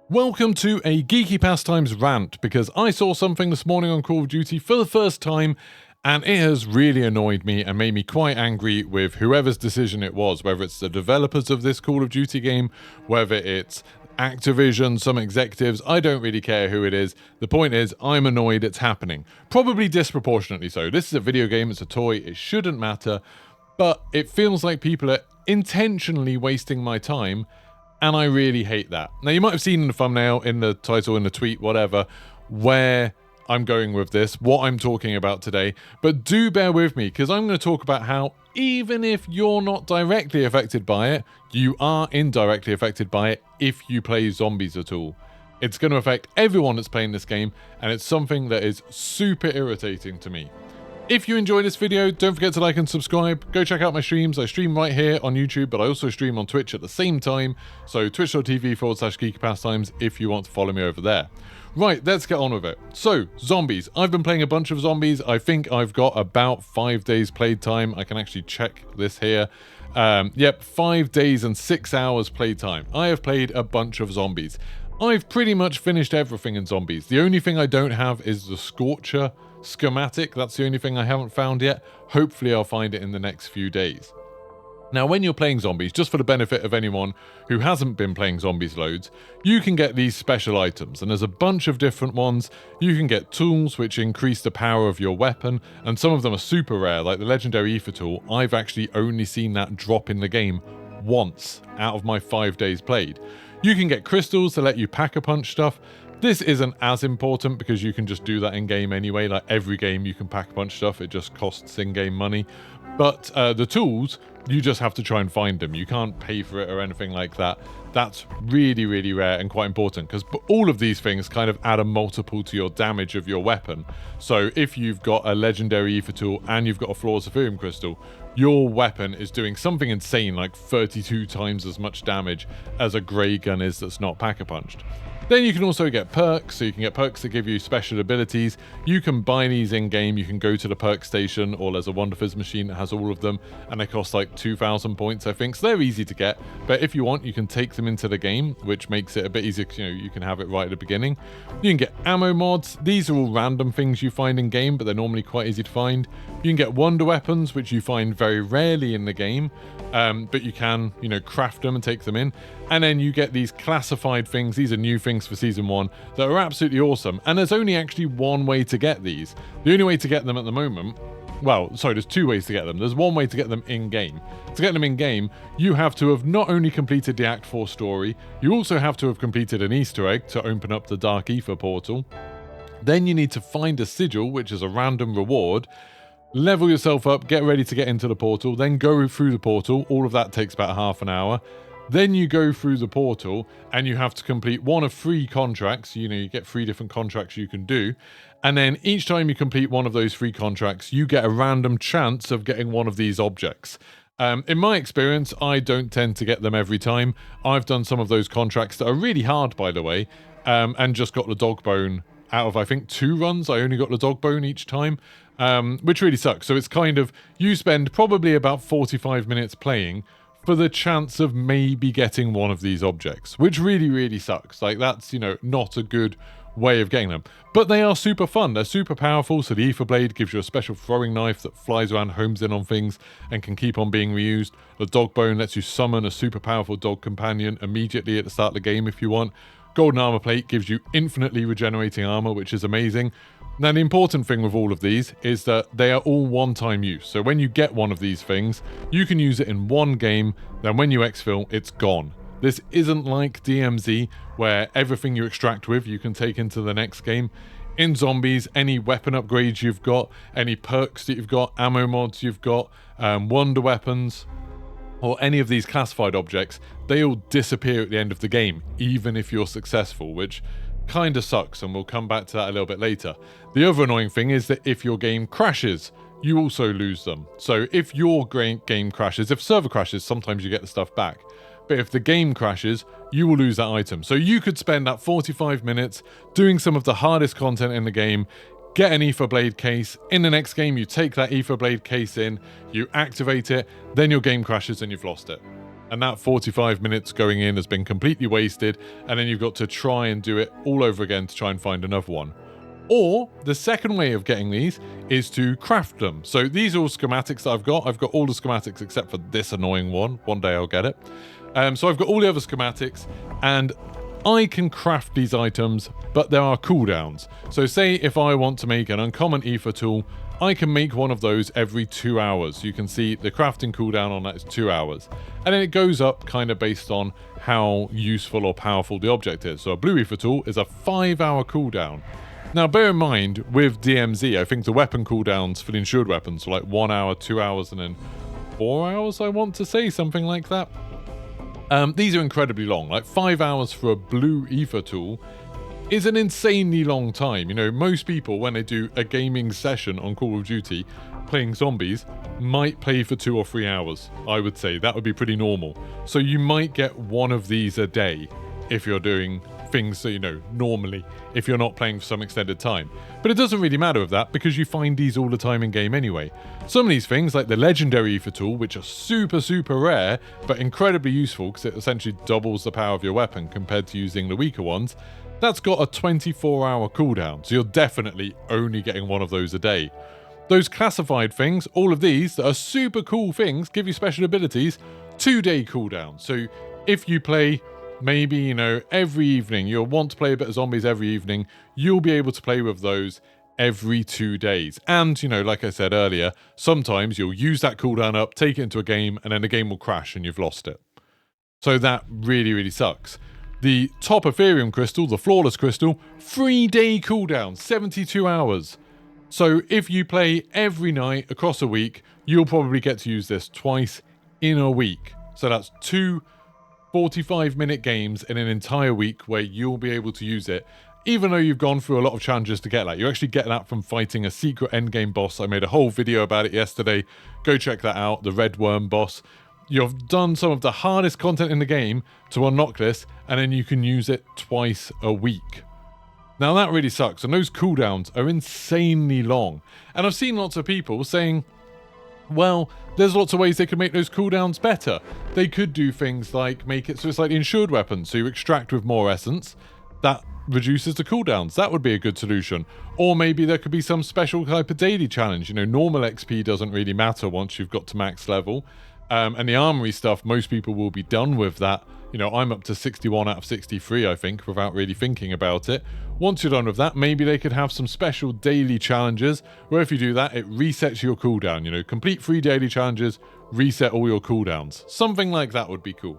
Welcome to a Geeky Pastimes rant, because I saw something this morning on Call of Duty for the first time, and it has really annoyed me and made me quite angry with whoever's decision it was, whether it's the developers of this Call of Duty game, whether it's Activision, some executives. I don't really care who it is. The point is, I'm annoyed it's happening. Probably disproportionately so. This is a video game, it's a toy, it shouldn't matter, but it feels like people are intentionally wasting my time. And I really hate that. Now, you might have seen in the thumbnail, in the title, in the tweet, whatever, where I'm going with this, what I'm talking about today. But do bear with me, because I'm going to talk about how, even if you're not directly affected by it, you are indirectly affected by it if you play zombies at all. It's going to affect everyone that's playing this game, and it's something that is super irritating to me. If you enjoy this video, don't forget to like and subscribe. Go check out my streams. I stream right here on YouTube, but I also stream on Twitch at the same time. So twitch.tv/geekypastimes if you want to follow me over there. Right, let's get on with it. So, zombies. I've been playing a bunch of zombies. I think I've got about 5 days played time. I can actually check this here. Yep, 5 days and 6 hours played time. I have played a bunch of zombies. I've pretty much finished everything in zombies. The only thing I don't have is the Scorcher schematic. That's the only thing I haven't found yet. Hopefully I'll find it in the next few days. Now, when you're playing zombies, just for the benefit of anyone who hasn't been playing zombies loads, you can get these special items, and there's a bunch of different ones. You can get tools which increase the power of your weapon, and some of them are super rare, like the legendary ether tool. I've actually only seen that drop in the game once out of my 5 days played. You can get crystals to let you pack-a-punch stuff. This isn't as important because you can just do that in-game anyway. Like every game you can pack-a-punch stuff, it just costs in-game money. But the tools, you just have to try and find them. You can't pay for it or anything like that. That's really, really rare and quite important, because all of these things kind of add a multiple to your damage of your weapon. So if you've got a legendary ether tool and you've got a flawless Ethereum crystal, your weapon is doing something insane, like 32 times as much damage as a grey gun is that's not pack-a-punched. Then you can also get perks, so you can get perks that give you special abilities. You can buy these in-game, you can go to the perk station, or there's a Wonderfizz machine that has all of them, and they cost like 2,000 points, I think, so they're easy to get. But if you want, you can take them into the game, which makes it a bit easier, because you can have it right at the beginning. You can get ammo mods. These are all random things you find in-game, but they're normally quite easy to find. You can get wonder weapons, which you find very rarely in the game, but you can, craft them and take them in. And then you get these classified things. These are new things for Season 1 that are absolutely awesome. And there's only actually one way to get these. The only way to get them at the moment... Well, sorry, there's two ways to get them. There's one way to get them in-game. To get them in-game, you have to have not only completed the Act 4 story, you also have to have completed an Easter egg to open up the Dark Ether portal. Then you need to find a sigil, which is a random reward, level yourself up, get ready to get into the portal, then go through the portal. All of that takes about half an hour. Then you go through the portal and you have to complete one of 3 contracts. You get 3 different contracts you can do. And then each time you complete one of those 3 contracts, you get a random chance of getting one of these objects. In my experience, I don't tend to get them every time. I've done some of those contracts that are really hard, by the way, and just got the dog bone out of, I think, 2 runs. I only got the dog bone each time, which really sucks. So it's kind of, you spend probably about 45 minutes playing for the chance of maybe getting one of these objects, which really, really sucks. Like, that's, not a good way of getting them. But they are super fun. They're super powerful. So the Ether Blade gives you a special throwing knife that flies around, homes in on things, and can keep on being reused. The Dog Bone lets you summon a super powerful dog companion immediately at the start of the game if you want. Golden Armor Plate gives you infinitely regenerating armor, which is amazing. Now, the important thing with all of these is that they are all one-time use. So when you get one of these things, you can use it in one game, then when you exfil, it's gone. This isn't like DMZ, where everything you extract with, you can take into the next game. In Zombies, any weapon upgrades you've got, any perks that you've got, ammo mods you've got, wonder weapons, or any of these classified objects, they all disappear at the end of the game, even if you're successful, which kind of sucks, and we'll come back to that a little bit later. The other annoying thing is that if your game crashes, you also lose them. So if your game crashes, if server crashes, sometimes you get the stuff back. But if the game crashes, you will lose that item. So you could spend that 45 minutes doing some of the hardest content in the game, get an Ether Blade case. In the next game, you take that Ether Blade case in, you activate it, then your game crashes and you've lost it. And that 45 minutes going in has been completely wasted, and then you've got to try and do it all over again to try and find another one. Or the second way of getting these is to craft them. So these are all schematics that I've got. I've got all the schematics except for this annoying one. One day I'll get it. So I've got all the other schematics, and I can craft these items, but there are cooldowns. So say if I want to make an uncommon ether tool, I can make one of those every 2 hours. You can see the crafting cooldown on that is 2 hours. And then it goes up kind of based on how useful or powerful the object is. So a blue ether tool is a 5-hour cooldown. Now bear in mind, with DMZ, I think the weapon cooldowns for the insured weapons are like 1 hour, 2 hours, and then 4 hours, I want to say, something like that. These are incredibly long. Like 5 hours for a blue ether tool is an insanely long time. You know, most people, when they do a gaming session on Call of Duty playing zombies, might play for 2 or 3 hours. I would say that would be pretty normal. So you might get one of these a day if you're doing things, so you know, normally, if you're not playing for some extended time. But it doesn't really matter with that, because you find these all the time in game anyway. Some of these things, like the legendary ether tool, which are super rare but incredibly useful because it essentially doubles the power of your weapon compared to using the weaker ones, that's got a 24-hour cooldown, so you're definitely only getting one of those a day. Those classified things, all of these that are super cool things, give you special abilities, 2-day cooldown. So if you play maybe, you know, every evening, you'll want to play a bit of zombies every evening, you'll be able to play with those every 2 days. And, you know, like I said earlier, sometimes you'll use that cooldown up, take it into a game, and then the game will crash and you've lost it. So that really sucks. The top Ethereum crystal, the flawless crystal, 3-day cooldown, 72 hours. So if you play every night across a week, you'll probably get to use this twice in a week. So that's 2 45-minute games in an entire week where you'll be able to use it, even though you've gone through a lot of challenges to get that. You actually get that from fighting a secret endgame boss. I made a whole video about it yesterday. Go check that out, the Red Worm boss. You've done some of the hardest content in the game to unlock this, and then you can use it twice a week. Now that really sucks, and those cooldowns are insanely long. And I've seen lots of people saying, well, there's lots of ways they could make those cooldowns better. They could do things like make it so it's like the insured weapon, so you extract with more essence. That reduces the cooldowns. That would be a good solution. Or maybe there could be some special type of daily challenge. You know, normal XP doesn't really matter once you've got to max level. And the armory stuff, most people will be done with that. You know, I'm up to 61 out of 63, I think, without really thinking about it. Once you're done with that, maybe they could have some special daily challenges where if you do that, it resets your cooldown. You know, complete 3 daily challenges, reset all your cooldowns. Something like that would be cool.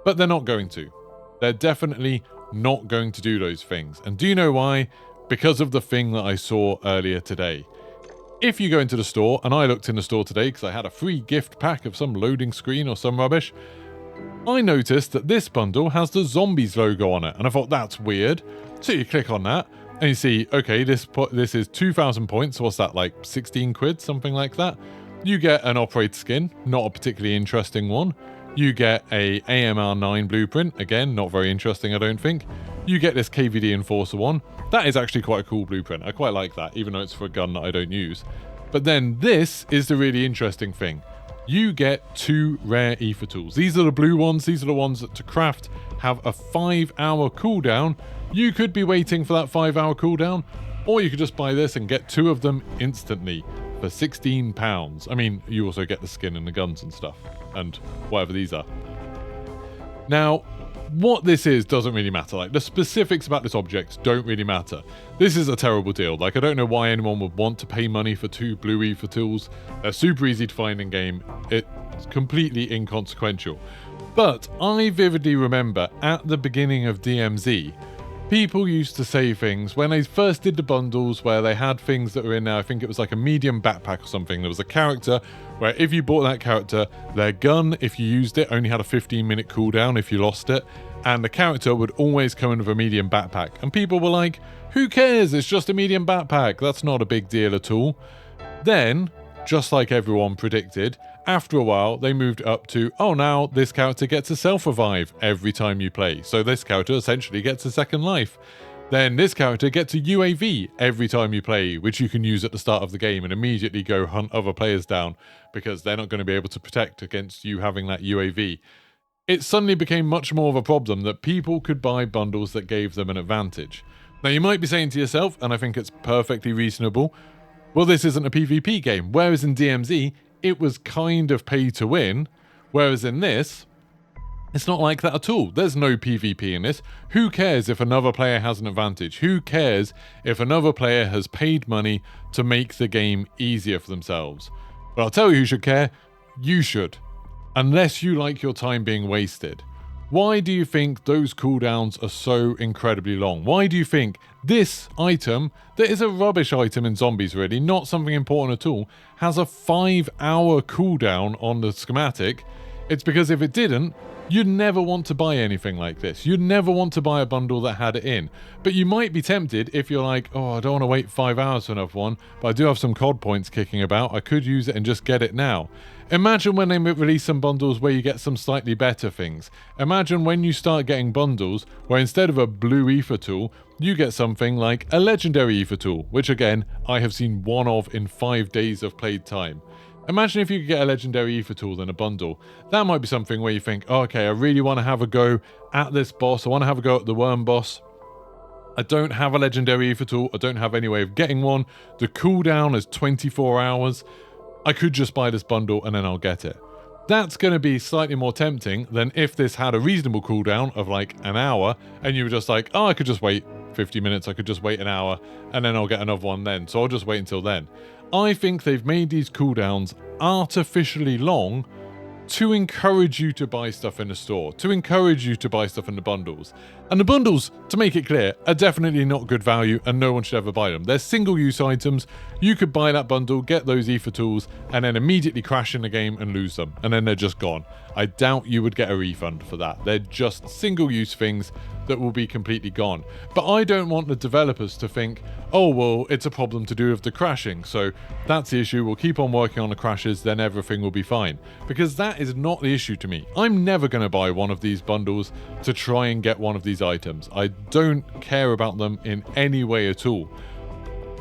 But they're not going to. They're definitely not going to do those things. And do you know why? Because of the thing that I saw earlier today. If you go into the store, and I looked in the store today because I had a free gift pack of some loading screen or some rubbish, I noticed that this bundle has the Zombies logo on it, and I thought that's weird. So you click on that, and you see, okay, this is 2,000 points, so what's that, like 16 quid, something like that? You get an operator skin, not a particularly interesting one. You get a AMR9 blueprint, again, not very interesting, I don't think. You get this KVD Enforcer one. That is actually quite a cool blueprint. I quite like that, even though it's for a gun that I don't use. But then this is the really interesting thing. You get 2 rare ether tools. These are the blue ones. These are the ones that to craft have a 5-hour cooldown. You could be waiting for that 5-hour cooldown, or you could just buy this and get 2 of them instantly for £16. I mean, you also get the skin and the guns and stuff, and whatever these are. Now, what this is doesn't really matter. Like, the specifics about this object don't really matter. This is a terrible deal. Like, I don't know why anyone would want to pay money for 2 blue ether tools. They're super easy to find in game. It's completely inconsequential. But I vividly remember at the beginning of DMZ, people used to say things when they first did the bundles where they had things that were in there. I think it was like a medium backpack or something. There was a character where if you bought that character, their gun, if you used it, only had a 15-minute cooldown if you lost it. And the character would always come in with a medium backpack. And people were like, who cares? It's just a medium backpack. That's not a big deal at all. Then, just like everyone predicted, after a while, they moved up to, oh, now this character gets a self-revive every time you play. So this character essentially gets a second life. Then this character gets a UAV every time you play, which you can use at the start of the game and immediately go hunt other players down because they're not going to be able to protect against you having that UAV. it suddenly became much more of a problem that people could buy bundles that gave them an advantage. Now, you might be saying to yourself, and I think it's perfectly reasonable, well, this isn't a PvP game. Whereas in DMZ, it was kind of pay to win. Whereas in this, it's not like that at all. There's no PvP in this. Who cares if another player has an advantage? Who cares if another player has paid money to make the game easier for themselves? But I'll tell you who should care. You should. Unless you like your time being wasted. Why do you think those cooldowns are so incredibly long? Why do you think this item, that is a rubbish item in Zombies really, not something important at all, has a 5-hour cooldown on the schematic? It's because if it didn't, you'd never want to buy anything like this. You'd never want to buy a bundle that had it in. But you might be tempted if you're like, oh, I don't want to wait 5 hours for another one, but I do have some COD points kicking about. I could use it and just get it now. Imagine when they release some bundles where you get some slightly better things. Imagine when you start getting bundles where instead of a blue ether tool, you get something like a legendary ether tool, which again, I have seen one of in 5 days of played time. Imagine if you could get a legendary ether tool in a bundle. That might be something where you think, oh, okay, I really want to have a go at this boss. I want to have a go at the worm boss. I don't have a legendary ether tool. I don't have any way of getting one. The cooldown is 24 hours. I could just buy this bundle and then I'll get it. That's going to be slightly more tempting than if this had a reasonable cooldown of like an hour and you were just like, oh, I could just wait 50 minutes. I could just wait an hour and then I'll get another one then. So I'll just wait until then. I think they've made these cooldowns artificially long to encourage you to buy stuff in the store, to encourage you to buy stuff in the bundles. And the bundles, to make it clear, are definitely not good value and no one should ever buy them. They're single-use items. You could buy that bundle, get those ether tools, and then immediately crash in the game and lose them. And then they're just gone. I doubt you would get a refund for that. They're just single-use things that will be completely gone. But I don't want the developers to think, oh, well, it's a problem to do with the crashing. So that's the issue. We'll keep on working on the crashes, then everything will be fine. Because that is not the issue to me. I'm never going to buy one of these bundles to try and get one of these items. I don't care about them in any way at all.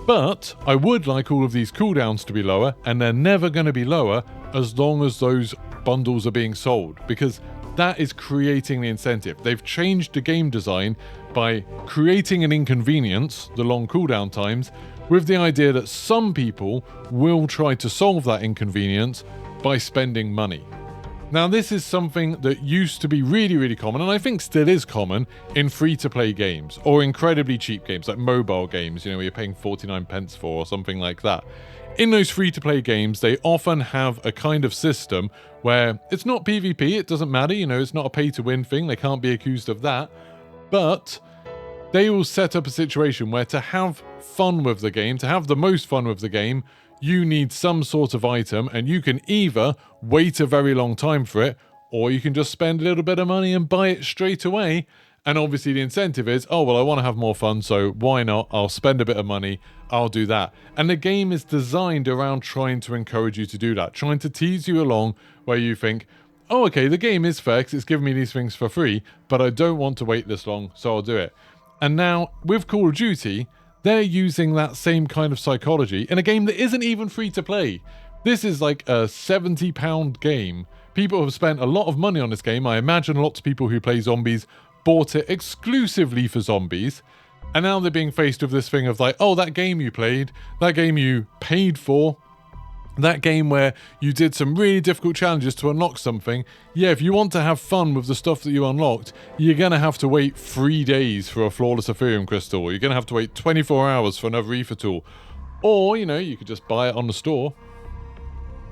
But I would like all of these cooldowns to be lower, and they're never going to be lower as long as those bundles are being sold, because that is creating the incentive. They've changed the game design by creating an inconvenience, the long cooldown times, with the idea that some people will try to solve that inconvenience by spending money. Now, this is something that used to be really, really common, and I think still is common in free-to-play games, or incredibly cheap games, like mobile games, where you're paying 49 pence for, or something like that. In those free-to-play games, they often have a kind of system where it's not PvP, it doesn't matter, it's not a pay-to-win thing, they can't be accused of that, but they will set up a situation where to have fun with the game, to have the most fun with the game, you need some sort of item, and you can either wait a very long time for it, or you can just spend a little bit of money and buy it straight away. And obviously the incentive is, oh, well, I want to have more fun, so why not? I'll spend a bit of money, I'll do that. And the game is designed around trying to encourage you to do that, trying to tease you along where you think, oh, okay, the game is fair because it's giving me these things for free, but I don't want to wait this long, so I'll do it. And now, with Call of Duty, they're using that same kind of psychology in a game that isn't even free to play. This is like a £70 game. People have spent a lot of money on this game. I imagine lots of people who play Zombies bought it exclusively for Zombies. And now they're being faced with this thing of like, oh, that game you played, that game you paid for, that game where you did some really difficult challenges to unlock something. Yeah, if you want to have fun with the stuff that you unlocked, you're going to have to wait 3 days for a flawless Ethereum crystal. You're going to have to wait 24 hours for another ether tool. Or, you could just buy it on the store.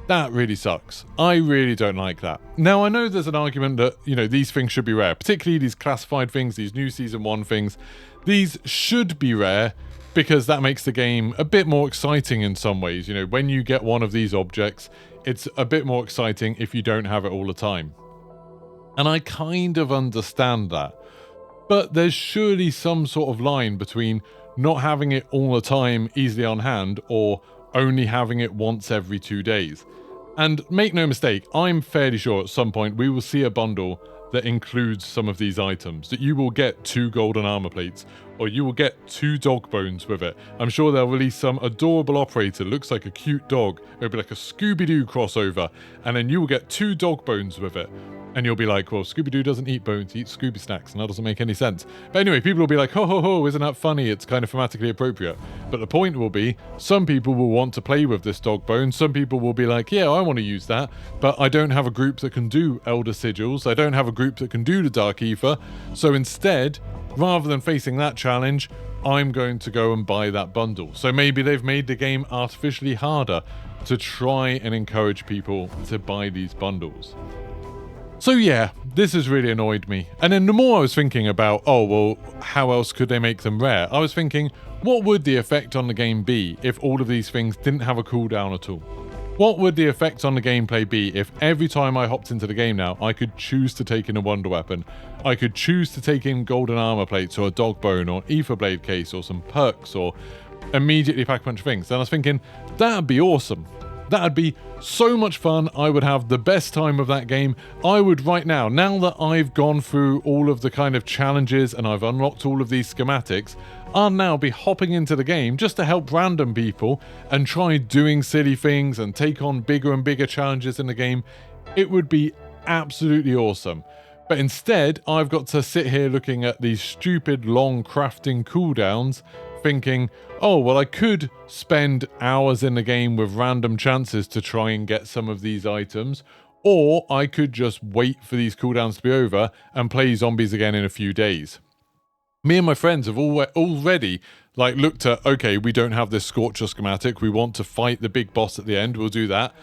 That really sucks. I really don't like that. Now, I know there's an argument that, these things should be rare, particularly these classified things, these new Season 1 things. These should be rare because that makes the game a bit more exciting in some ways. When you get one of these objects, it's a bit more exciting if you don't have it all the time. And I kind of understand that. But there's surely some sort of line between not having it all the time easily on hand or only having it once every 2 days. And make no mistake, I'm fairly sure at some point we will see a bundle that includes some of these items, that you will get 2 golden armor plates, or you will get 2 dog bones with it. I'm sure they'll release some adorable operator, looks like a cute dog. It'll be like a Scooby-Doo crossover, and then you will get 2 dog bones with it. And you'll be like, well, Scooby-Doo doesn't eat bones, he eats Scooby snacks, and that doesn't make any sense. But anyway, people will be like, ho ho ho, isn't that funny? It's kind of thematically appropriate. But the point will be, some people will want to play with this dog bone, some people will be like, yeah, I want to use that, but I don't have a group that can do Elder Sigils, I don't have a group that can do the Dark Aether, so instead, rather than facing that challenge, I'm going to go and buy that bundle. So maybe they've made the game artificially harder to try and encourage people to buy these bundles. So yeah, this has really annoyed me. And then the more I was thinking about, oh, well, how else could they make them rare? I was thinking, what would the effect on the game be if all of these things didn't have a cooldown at all? What would the effect on the gameplay be if every time I hopped into the game now, I could choose to take in a wonder weapon? I could choose to take in golden armor plates or a dog bone or ether blade case or some perks or immediately pack a bunch of things. And I was thinking, that'd be awesome. That'd be so much fun. I would have the best time of that game. I would right now that I've gone through all of the kind of challenges and I've unlocked all of these schematics, I'll now be hopping into the game just to help random people and try doing silly things and take on bigger and bigger challenges in the game. It would be absolutely awesome. But instead, I've got to sit here looking at these stupid long crafting cooldowns thinking, oh, well, I could spend hours in the game with random chances to try and get some of these items, or I could just wait for these cooldowns to be over and play zombies again in a few days. Me and my friends have already looked at, okay, we don't have this Scorcher schematic, we want to fight the big boss at the end, we'll do that.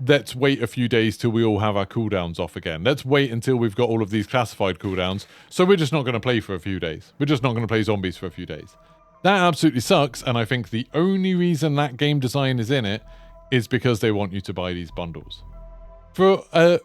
Let's wait a few days till we all have our cooldowns off again. Let's wait until we've got all of these classified cooldowns, so we're just not going to play for a few days. We're just not going to play zombies for a few days. That absolutely sucks, and I think the only reason that game design is in it is because they want you to buy these bundles. For a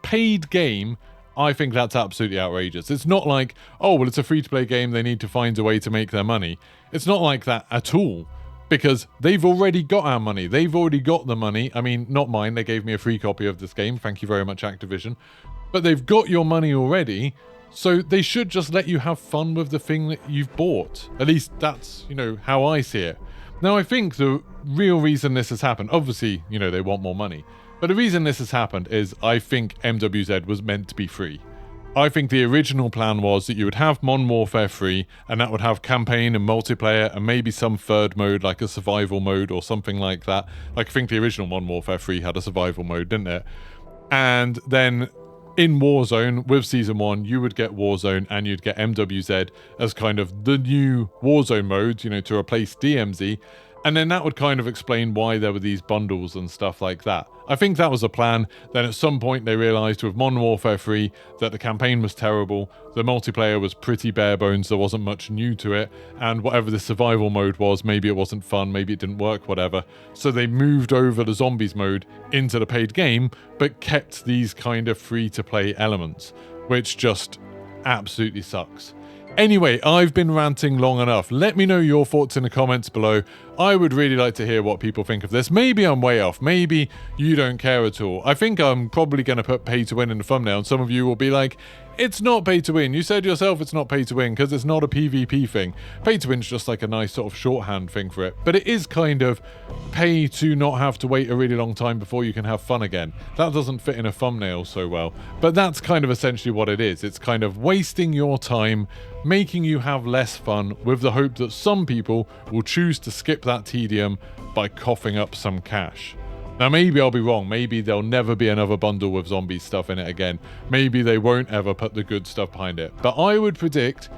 paid game, I think that's absolutely outrageous. It's not like, oh, well, it's a free-to-play game, they need to find a way to make their money. It's not like that at all, because they've already got our money. They've already got the money. I mean, not mine, they gave me a free copy of this game. Thank you very much, Activision. But they've got your money already, so they should just let you have fun with the thing that you've bought. At least that's, how I see it. Now, I think the real reason this has happened, obviously, they want more money. But the reason this has happened is I think MWZ was meant to be free. I think the original plan was that you would have Modern Warfare free, and that would have campaign and multiplayer and maybe some third mode, like a survival mode or something like that. I think the original Modern Warfare free had a survival mode, didn't it? And then in Warzone, with Season 1, you would get Warzone and you'd get MWZ as kind of the new Warzone mode, to replace DMZ. And then that would kind of explain why there were these bundles and stuff like that. I think that was a plan. Then at some point they realised with Modern Warfare 3 that the campaign was terrible, the multiplayer was pretty bare bones, there wasn't much new to it, and whatever the survival mode was, maybe it wasn't fun, maybe it didn't work, whatever. So they moved over the zombies mode into the paid game, but kept these kind of free-to-play elements, which just absolutely sucks. Anyway, I've been ranting long enough. Let me know your thoughts in the comments below. I would really like to hear what people think of this. Maybe I'm way off. Maybe you don't care at all. I think I'm probably going to put pay to win in the thumbnail, and some of you will be like, it's not pay to win. You said yourself it's not pay to win because it's not a PvP thing. Pay to win's just like a nice sort of shorthand thing for it. But it is kind of pay to not have to wait a really long time before you can have fun again. That doesn't fit in a thumbnail so well. But that's kind of essentially what it is. It's kind of wasting your time, making you have less fun with the hope that some people will choose to skip that tedium by coughing up some cash. Now, maybe I'll be wrong. Maybe there'll never be another bundle with zombie stuff in it again. Maybe they won't ever put the good stuff behind it. But I would predict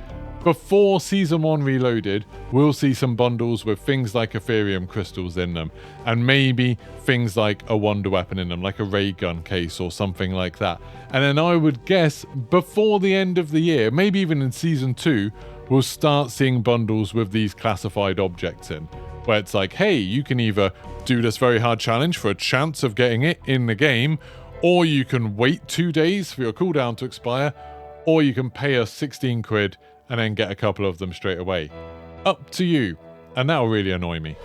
before Season 1 Reloaded, we'll see some bundles with things like Ethereum crystals in them. And maybe things like a wonder weapon in them, like a ray gun case or something like that. And then I would guess before the end of the year, maybe even in Season 2, we'll start seeing bundles with these classified objects in. Where it's like, hey, you can either do this very hard challenge for a chance of getting it in the game, or you can wait 2 days for your cooldown to expire, or you can pay us 16 quid and then get a couple of them straight away. Up to you. And that'll really annoy me.